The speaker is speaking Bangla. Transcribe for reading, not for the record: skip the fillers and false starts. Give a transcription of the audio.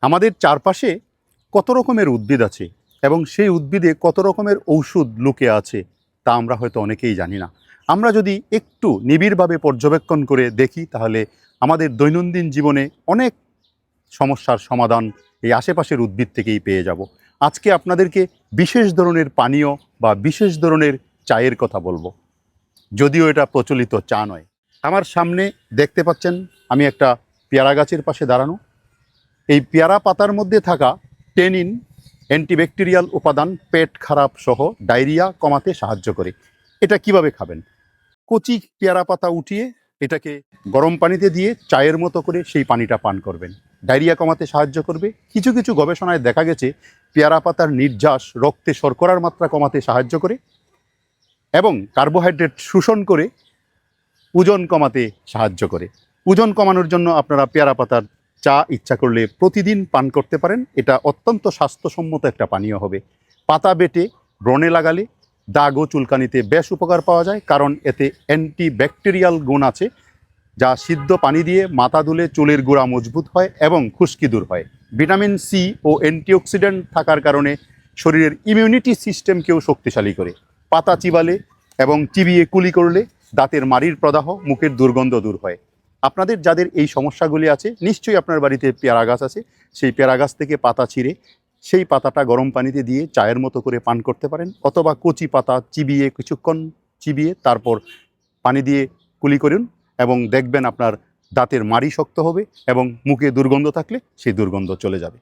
আমাদের চারপাশে কত রকমের উদ্ভিদ আছে এবং সেই উদ্ভিদে কত রকমের ঔষধ লুকিয়ে আছে তা আমরা হয়তো অনেকেই জানি না। আমরা যদি একটু নিবিড়ভাবে পর্যবেক্ষণ করে দেখি তাহলে আমাদের দৈনন্দিন জীবনে অনেক সমস্যার সমাধান এই আশেপাশের উদ্ভিদ থেকেই পেয়ে যাব। আজকে আপনাদেরকে বিশেষ ধরনের পানীয় বা বিশেষ ধরনের চায়ের কথা বলবো, যদিও এটা প্রচলিত চা নয়। আমার সামনে দেখতে পাচ্ছেন আমি একটা পেয়ারা গাছের পাশে দাঁড়ানো। এই পেয়ারা পাতার মধ্যে থাকা টেনিন অ্যান্টিব্যাকটেরিয়াল উপাদান পেট খারাপ সহ ডায়রিয়া কমাতে সাহায্য করে। এটা কিভাবে খাবেন? কচি পেয়ারা পাতা উঠিয়ে এটাকে গরম পানিতে দিয়ে চায়ের মতো করে সেই পানিটা পান করবেন। ডায়রিয়া কমাতে সাহায্য করবে। কিছু কিছু গবেষণায় দেখা গেছে পেয়ারা পাতার নির্যাস রক্তে শর্করার মাত্রা কমাতে সাহায্য করে এবং কার্বোহাইড্রেট শোষণ করে ওজন কমাতে সাহায্য করে। ওজন কমানোর জন্য আপনারা পেয়ারা পাতার চা ইচ্ছা করলে প্রতিদিন পান করতে পারেন। এটা অত্যন্ত স্বাস্থ্যসম্মত একটা পানীয় হবে। পাতা বেটে ব্রণে লাগালে দাগ ও চুলকানিতে বেশ উপকার পাওয়া যায়, কারণ এতে অ্যান্টিব্যাকটেরিয়াল গুণ আছে, যা সিদ্ধ পানি দিয়ে মাথা ধুলে চুলের গোড়া মজবুত হয় এবং খুশকি দূর হয়। ভিটামিন সি ও অ্যান্টিঅক্সিডেন্ট থাকার কারণে শরীরের ইমিউনিটি সিস্টেমকেও শক্তিশালী করে। পাতা চিবালে এবং চিবিয়ে কুলি করলে দাঁতের মাড়ির প্রদাহ, মুখের দুর্গন্ধ দূর হয়। আপনাদের যাদের এই সমস্যাগুলি আছে, নিশ্চয়ই আপনার বাড়িতে পেয়ারা গাছ আছে। সেই পেয়ারা গাছ থেকে পাতা ছিঁড়ে সেই পাতাটা গরম পানিতে দিয়ে চায়ের মতো করে পান করতে পারেন, অথবা কচি পাতা চিবিয়ে কিছুক্ষণ চিবিয়ে তারপর পানি দিয়ে কুলি করুন এবং দেখবেন আপনার দাঁতের মাড়ি শক্ত হবে এবং মুখে দুর্গন্ধ থাকলে সেই দুর্গন্ধ চলে যাবে।